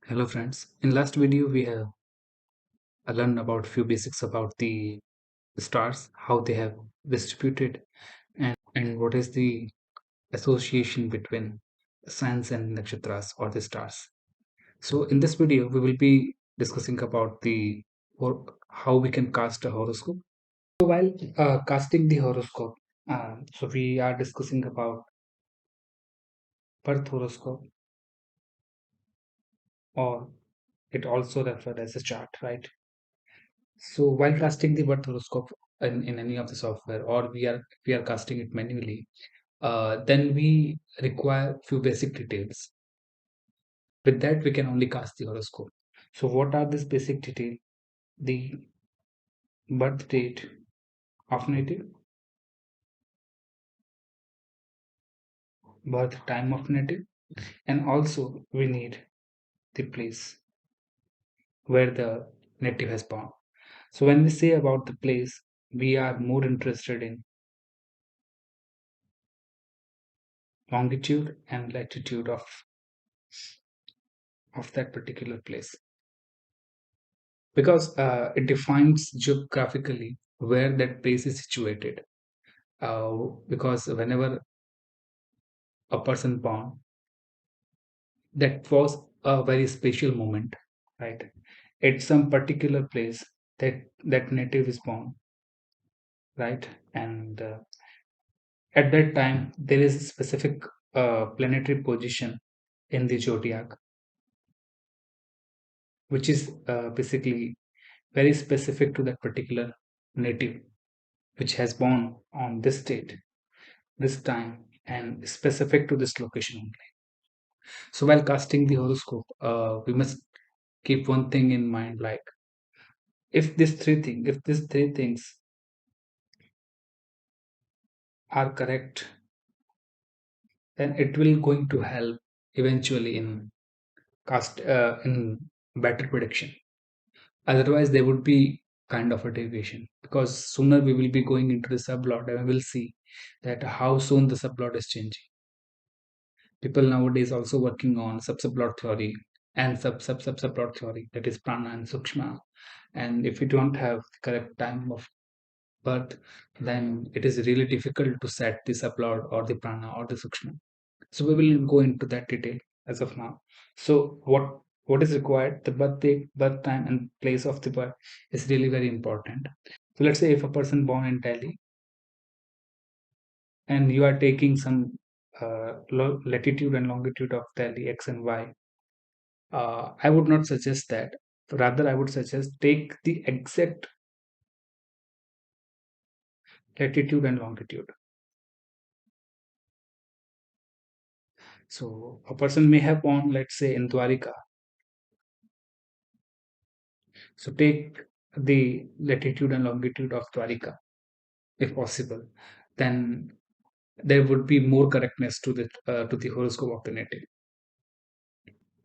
Hello friends. In last video we have learned about few basics about the stars, how they have distributed and what is the association between signs and nakshatras or the stars. So in this video we will be discussing about the how we can cast a horoscope. So while casting the horoscope, so we are discussing about birth horoscope, or it also referred as a chart, right? So while casting the birth horoscope in any of the software, or we are casting it manually, then we require few basic details. With that, we can only cast the horoscope. So what are these basic details? The birth date of native, birth time of native, and also we need the place where the native has born. So when we say about the place, we are more interested in longitude and latitude of that particular place, because it defines geographically where that place is situated. Because whenever a person born, that was a very special moment, right? At some particular place that native is born, right? And at that time, there is a specific planetary position in the zodiac, which is basically very specific to that particular native, which has born on this date, this time, and specific to this location only. So while casting the horoscope, we must keep one thing in mind, like if these three things are correct, then it will going to help eventually in cast in better prediction. Otherwise, there would be kind of a deviation, because sooner we will be going into the sublot and we will see that how soon the sublot is changing. People nowadays also working on subplot theory and subplot theory, that is prana and sukshma. And if you don't have the correct time of birth, then it is really difficult to set the subplot or the prana or the sukshma. So we will go into that detail as of now. So what is required? The birth date, birth time, and place of the birth is really very important. So let's say if a person born in Delhi and you are taking some latitude and longitude of Delhi X and Y, I would not suggest that. Rather, I would suggest take the exact latitude and longitude. So a person may have born, let's say, in Dwarika. So take the latitude and longitude of Dwarika, if possible. Then there would be more correctness to the horoscope of the native.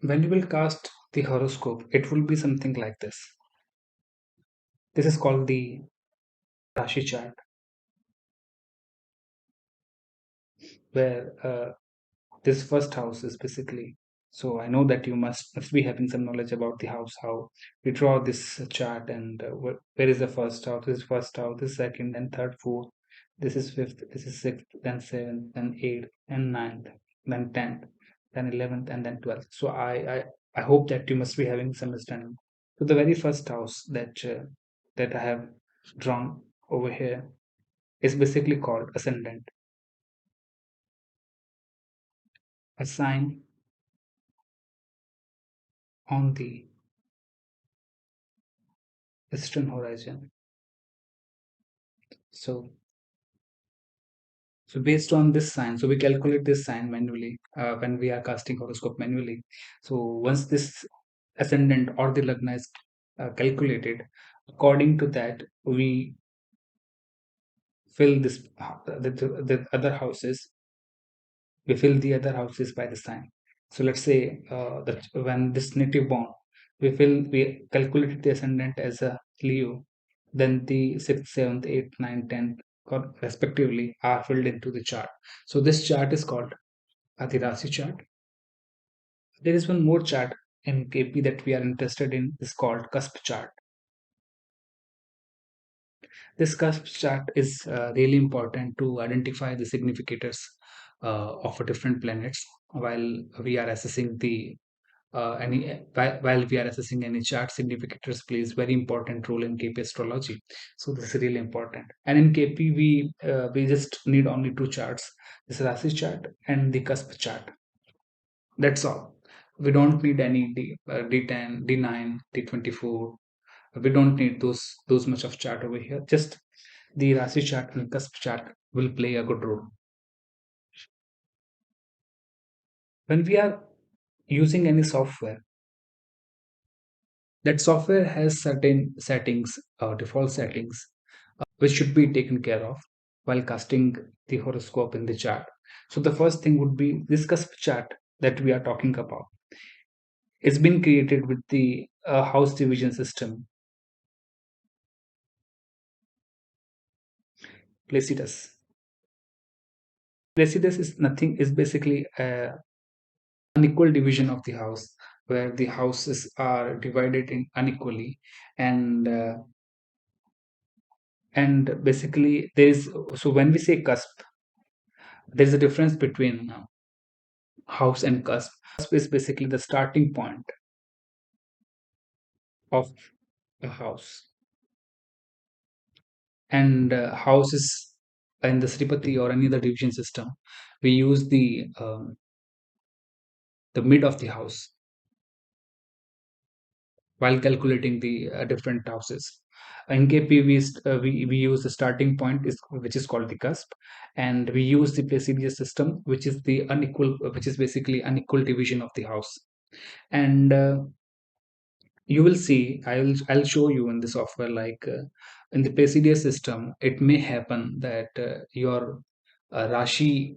When you will cast the horoscope, it will be something like this. This is called the Dashi Chart, where this first house is basically. So I know that you must be having some knowledge about the house, how we draw this chart, and where is the first house? This is first house, this is second, then third, fourth. This is fifth, this is sixth, then seventh, then eighth, and ninth, then 10th, then 11th, and then 12th. So I hope that you must be having some understanding. So the very first house that I have drawn over here is basically called ascendant, a sign on the eastern horizon. So, so based on this sign, so we calculate this sign manually when we are casting horoscope manually. So once this ascendant or the lagna is calculated, according to that, we fill the other houses. We fill the other houses by the sign. So let's say that when this native born, we calculated the ascendant as a Leo, then the sixth, seventh, eighth, ninth, tenth, respectively, are filled into the chart. So this chart is called the Dashi chart. There is one more chart in KP that we are interested in is called cusp chart. This cusp chart is really important to identify the significators of a different planets while we are assessing the any while we are assessing any chart. Significators plays very important role in KP astrology, so this is really important. And in KP we just need only two charts: this Rashi chart and the cusp chart. That's all. We don't need any D10, D9, D24. We don't need those much of chart over here. Just the Rashi chart and cusp chart will play a good role. When we are using any software, that software has certain settings, default settings, which should be taken care of while casting the horoscope in the chart. So the first thing would be this cusp chart that we are talking about. It's been created with the house division system, Placidus. Placidus is nothing, is basically unequal division of the house, where the houses are divided in unequally, and basically there is, so when we say cusp, there is a difference between house and cusp. Cusp is basically the starting point of a house, and houses in the Sripati or any other division system, we use the mid of the house while calculating the different houses. In KP, we use the starting point, which is called the cusp, and we use the Placidius system, which is the unequal, which is basically unequal division of the house. And you will see, I'll show you in the software, like in the Placidius system, it may happen that your Rashi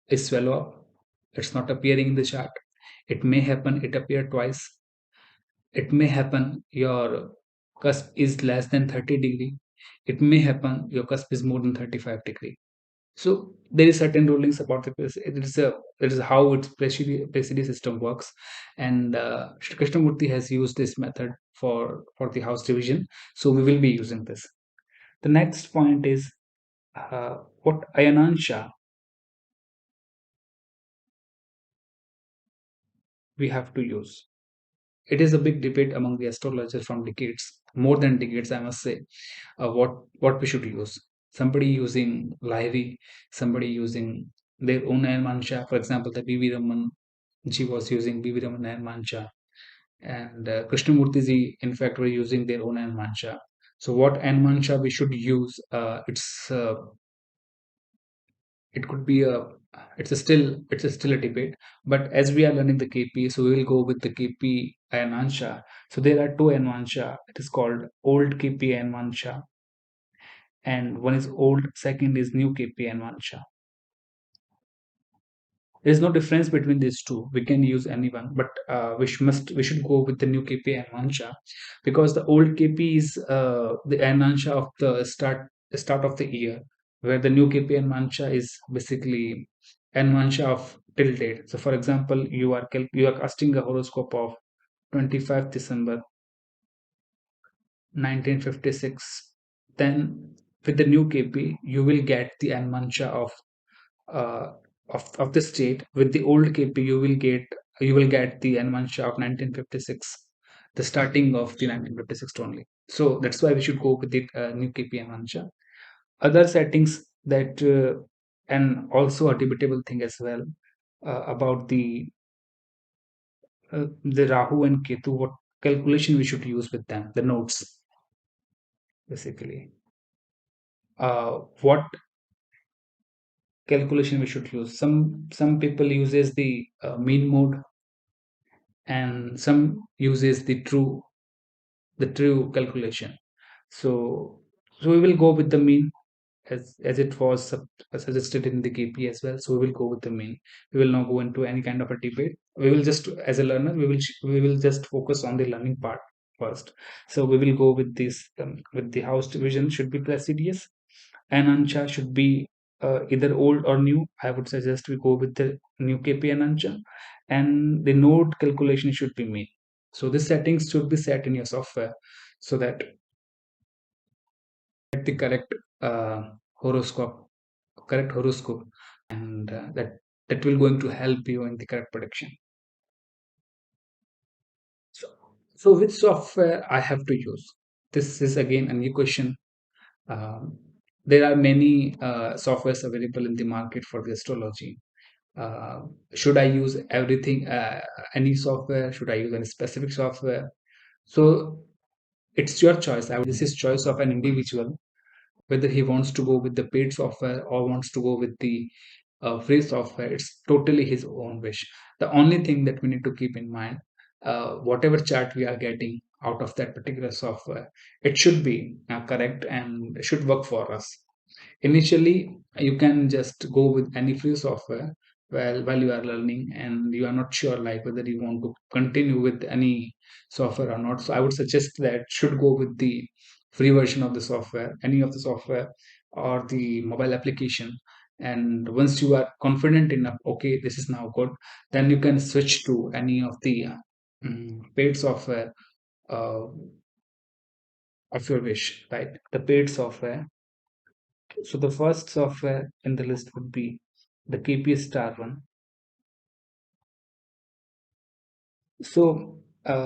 is swallow up. It's not appearing in the chart. It may happen it appeared twice. It may happen your cusp is less than 30 degree. It may happen your cusp is more than 35 degree. So there is certain rulings about the it is how its Placidus system works, and Shri Krishnamurti has used this method for the house division. So we will be using this. The next point is what Ayanansha we have to use. It is a big debate among the astrologers from decades, more than decades, I must say, what we should use. Somebody using Lahiri, somebody using their own Mansha. For example, the B.V. Raman ji was using B.V. Raman Mansha, and Krishnamurti ji, in fact, were using their own Mansha. So, what Mansha we should use? It could be a it's a still a debate, but as we are learning the KP, so we will go with the KP and Ansha. So there are two Anvansha. It is called old KP Anvansha, and one is old, second is new KP Anvansha. There is no difference between these two. We can use anyone, but we should go with the new KP and Mansha, because the old KP is the Mansha of the start of the year, where the new KP and Mansha is basically Mansha of till date. So, for example, you are casting a horoscope of 25th December 1956. Then with the new KP, you will get the Mansha uh, of the state. With the old KP, you will get the Anmansha of 1956, the starting of the 1956 only. So that's why we should go with the new KP Anmansha. Other settings that and also a debatable thing as well about the Rahu and Ketu. What calculation we should use with them? The nodes basically. What calculation we should use? Some people uses the mean mode, and some uses the true calculation. So we will go with the mean, as it was suggested in the KP as well. So we will go with the mean. We will not go into any kind of a debate. We will just, as a learner, we will just focus on the learning part first. So we will go with this with the house division should be Placidius, and Ancha should be either old or new. I would suggest we go with the new KP and Ancha, and the node calculation should be mean. So this settings should be set in your software so that the uh, horoscope, correct horoscope, and that will going to help you in the correct prediction. So, so which software I have to use? This is again a new question. Um, there are many softwares available in the market for the astrology. Uh, should I use everything, any software? Should I use any specific software? So it's your choice. This is choice of an individual whether he wants to go with the paid software or wants to go with the free software. It's totally his own wish. The only thing that we need to keep in mind, whatever chart we are getting out of that particular software, it should be correct and should work for us. Initially, you can just go with any free software while you are learning and you are not sure like whether you want to continue with any software or not. So I would suggest that should go with the free version of the software, any of the software or the mobile application. And once you are confident enough, okay, this is now good, then you can switch to any of the paid software uh, of your wish, right? The paid software. So the first software in the list would be the KP Star one. So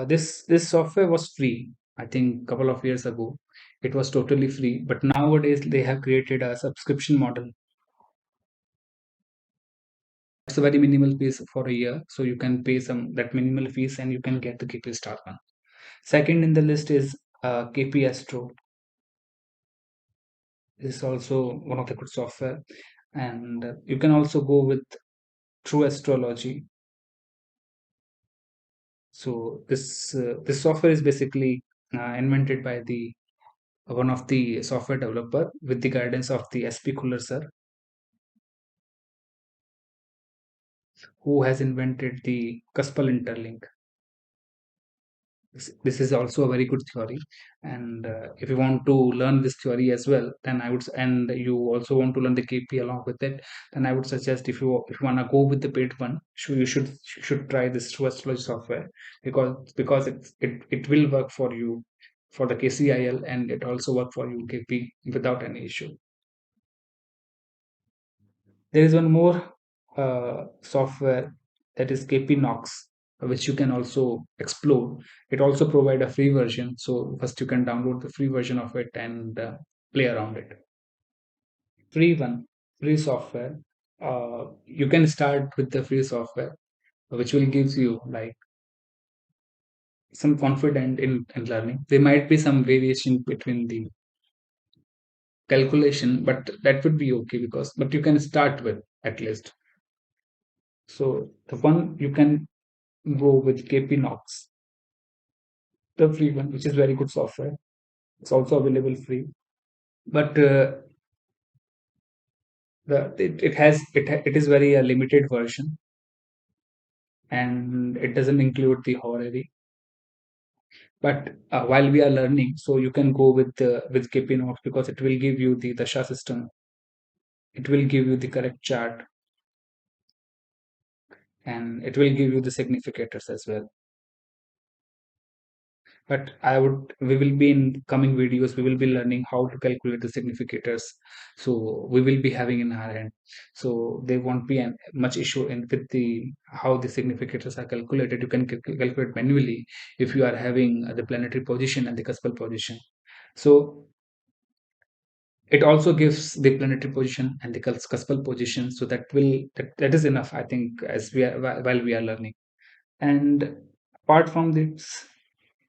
this software was free. I think a couple of years ago, it was totally free. But nowadays they have created a subscription model. It's a very minimal fees for a year, so you can pay some that minimal fees and you can get the KP Star one. Second in the list is KP Astro. This is also one of the good software, and you can also go with True Astrology. So this software is basically invented by the one of the software developer with the guidance of the SP Cooler sir, who has invented the Cuspal interlink. This is also a very good theory, and if you want to learn this theory as well, then I would, and you also want to learn the KP along with it, then I would suggest if you want to go with the paid one, you should try this True Astrology software because it will work for you for the KCIL and it also work for you KP without any issue. There is one more software that is KP Knox, which you can also explore. It also provide a free version, so first you can download the free version of it and play around it. Free one, free software. You can start with the free software, which will gives you like some confidence in learning. There might be some variation between the calculation, but that would be okay because but you can start with at least. So the one you can go with KP Knox, the free one, which is very good software. It's also available free, but it is very a limited version, and it doesn't include the horary. But while we are learning, so you can go with KP Knox because it will give you the Dasha system. It will give you the correct chart, and it will give you the significators as well. But we will be in coming videos we will be learning how to calculate the significators, so we will be having in our hand, so there won't be much issue in with the how the significators are calculated. You can calculate manually if you are having the planetary position and the cuspal position. So it also gives the planetary position and the cuspal position, so that is enough, I think, as we are while we are learning. And apart from this,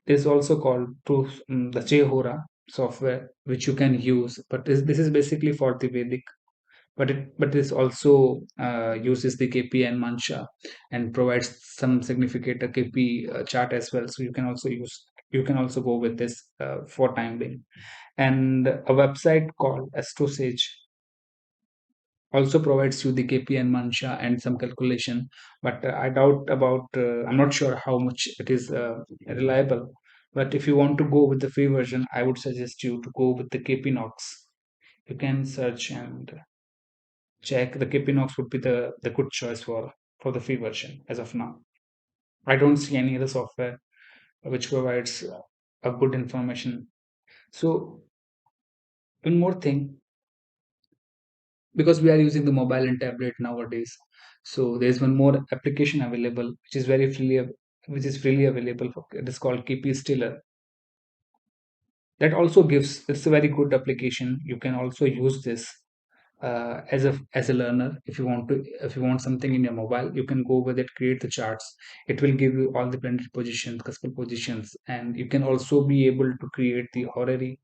is also called to the Chehora software, which you can use. But this is basically for the Vedic, but this also uses the KP and Mancha and provides some significant KP chart as well. So you can also go with this for time being. And a website called AstroSage also provides you the KP and Mancha and some calculation, but I doubt about, I'm not sure how much it is reliable. But if you want to go with the free version, I would suggest you to go with the KP Knox. You can search and check. The KP Knox would be the good choice for the free version as of now. I don't see any other software which provides a good information. So one more thing, because we are using the mobile and tablet nowadays, so there's one more application available which is which is freely available. It is called KP Stiller. That also gives, it's a very good application. You can also use this as a learner. If you want to, if you want something in your mobile, you can go with it, create the charts. It will give you all the planetary positions, cuspal positions, and you can also be able to create the horary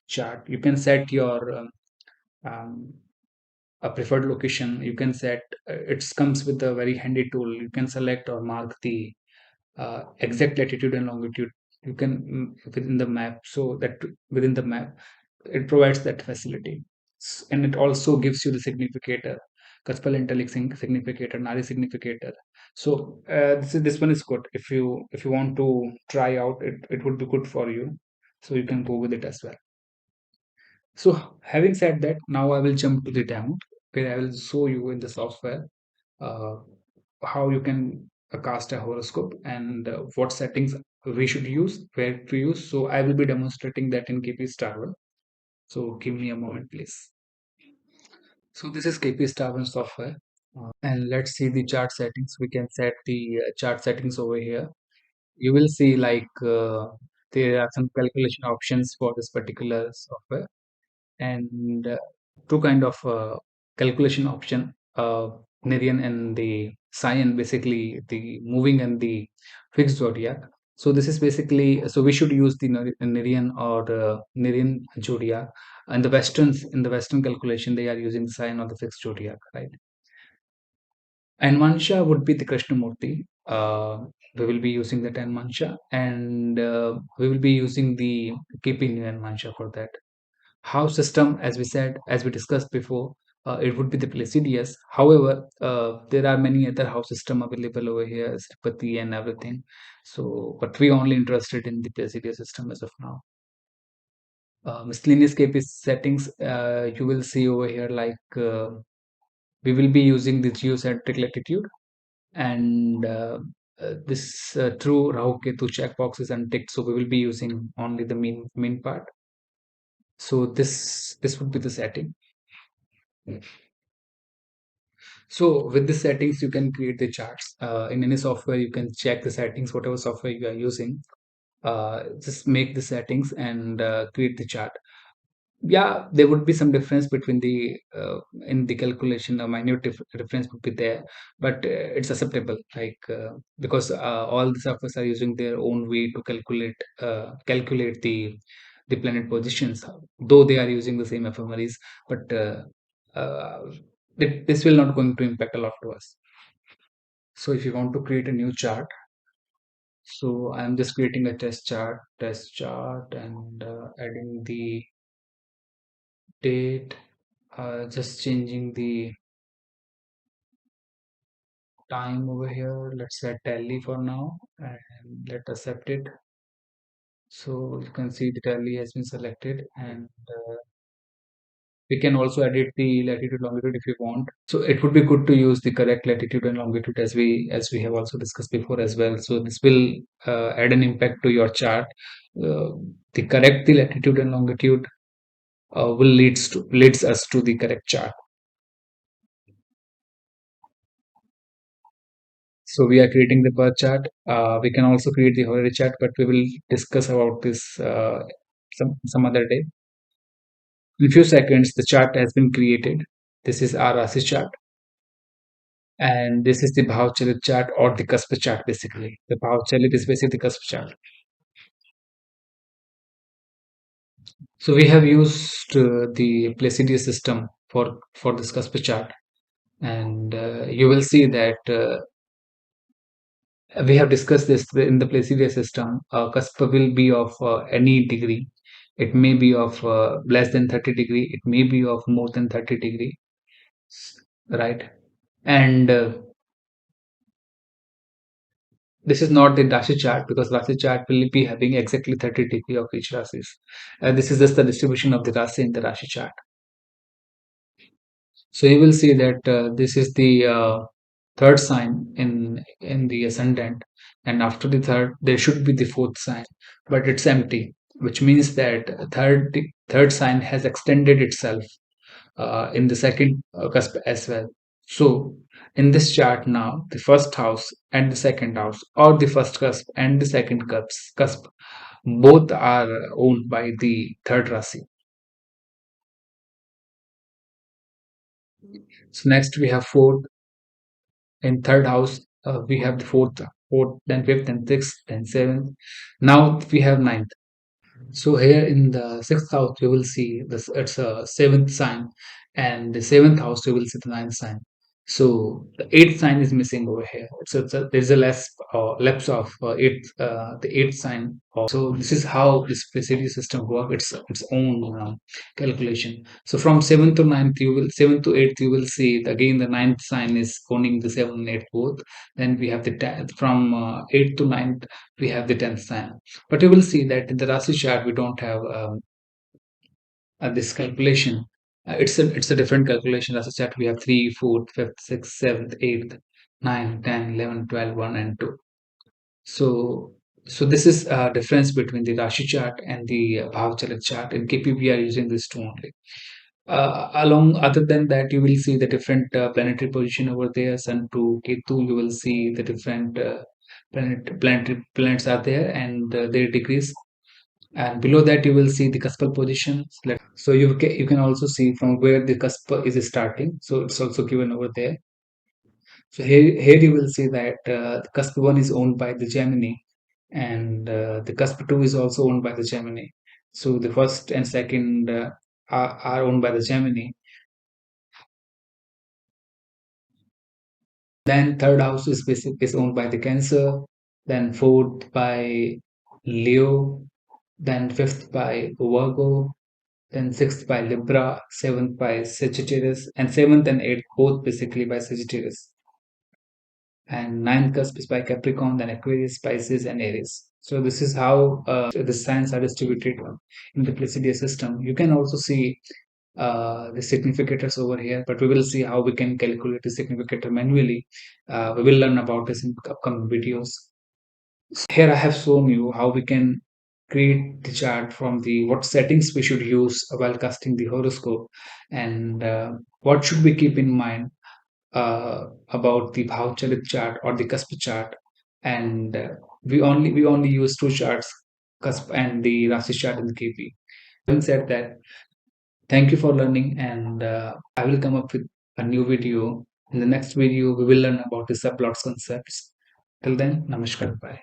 chart. You can set your um, a preferred location. You can set, it comes with a very handy tool. You can select or mark the exact latitude and longitude. You can within the map, so that within the map it provides that facility. And it also gives you the significator, cuspal intellect significator, nari significator. So this one is good. If you want to try out it, it would be good for you, so you can go with it as well. So having said that, now I will jump to the demo where I will show you in the software uh, how you can cast a horoscope, and what settings we should use, where to use. So I will be demonstrating that in KP Starwell. So give me a moment, please. So this is KP Starwell software, and let's see the chart settings. We can set the chart settings over here. You will see like there are some calculation options for this particular software, and two kind of calculation option, Nerian and the Cyan, basically the moving and the fixed zodiac. So this is basically, so we should use the Nerian or Nerian zodiac. And the Westerns, in the Western calculation, they are using the Cyan or the fixed zodiac, right? And Mansha would be the Krishnamurti. We will be using the 10 Mansha, and we will be using the KP and Mansha for that. House system, as we said, as we discussed before, it would be the Placidius. However, there are many other house system available over here, Sripati and everything. So, but we only interested in the Placidius system as of now. Miscellaneous KP settings, you will see over here, like we will be using the geocentric latitude, and this true Rahu Ketu checkbox is unticked, so we will be using only the mean part. So this would be the setting. So with the settings, you can create the charts. In any software, you can check the settings, whatever software you are using. Just make the settings and create the chart. Yeah, there would be some difference between the in the calculation. A minute difference would be there, but it's acceptable. Like because all the softwares are using their own way to calculate the planet positions, though they are using the same ephemeris, but uh, this will not going to impact a lot to us. So if you want to create a new chart, so I'm just creating a test chart, and adding the date, just changing the time over here. Let's set tally for now, and let us accept it. So you can see the tally has been selected, and we can also edit the latitude longitude if you want. So it would be good to use the correct latitude and longitude, as we have also discussed before as well. So this will add an impact to your chart. Uh, the correct the latitude and longitude will leads us to the correct chart. So we are creating the bar chart. We can also create the horary chart, but we will discuss about this some other day. In few seconds, the chart has been created. This is our Rasi chart, and this is the Bhav Chalit chart, or the Cusp chart basically. The Bhav Chalit is basically the Cusp chart. So we have used the Placidia system for this Cusp chart, and you will see that we have discussed this in the Placidia system. Cusp will be of any degree. It may be of less than 30 degree. It may be of more than 30 degree, right? And this is not the Dashi chart, because Dashi chart will be having exactly 30 degree of each rasis. This is just the distribution of the Rasi in the Rashi chart. So you will see that this is the third sign in the ascendant, and after the third there should be the fourth sign, but it's empty, which means that third sign has extended itself in the second cusp as well. So in this chart now, the first house and the second house, or the first cusp and the second cusp both are owned by the third rasi. So next we have fourth. In third house, we have the fourth, then fifth, and sixth, then seventh. Now we have ninth. So here in the sixth house, we will see this. It's a seventh sign, and the seventh house we will see the ninth sign. So the eighth sign is missing over here. So there's a less lapse of the eighth sign. So this is how this presidio system works. Its own calculation. So from seventh to ninth, seventh to eighth, you will see again the ninth sign is owning the seventh and eighth both. Then we have the from eighth to ninth, we have the tenth sign. But you will see that in the Rasi chart, we don't have this calculation. It's a different calculation. Rasi chart, we have 3, 4, 5th, 6th, 7th, 8th, 9, 10, 11, 12, 1, and 2. So, so this is a difference between the Rashi chart and the Bhavchalit chart. In KP, we are using this two only. Along other than that, you will see the different planetary position over there. Sun to Ketu, you will see the different planetary planets are there and their degrees, and below that you will see the cuspal positions. So you can also see from where the cusp is starting, so it's also given over there. So here you will see that the cusp 1 is owned by the Gemini, and the cusp 2 is also owned by the Gemini. So the first and second are owned by the Gemini. Then third house is owned by the Cancer, then fourth by Leo, then fifth by Virgo, then sixth by Libra, seventh by Sagittarius, and seventh and eighth both basically by Sagittarius. And ninth cusp is by Capricorn, then Aquarius, Pisces, and Aries. So this is how the signs are distributed in the Placidia system. You can also see the significators over here, but we will see how we can calculate the significator manually. We will learn about this in upcoming videos. Here I have shown you how we can create the chart from the what settings we should use while casting the horoscope, and what should we keep in mind about the Bhavcharit chart or the cusp chart. And we only use two charts, cusp and the Rasi chart in the KP. Having said that, thank you for learning, and I will come up with a new video. In the next video, we will learn about the subplots concepts. Till then, namaskar, bye.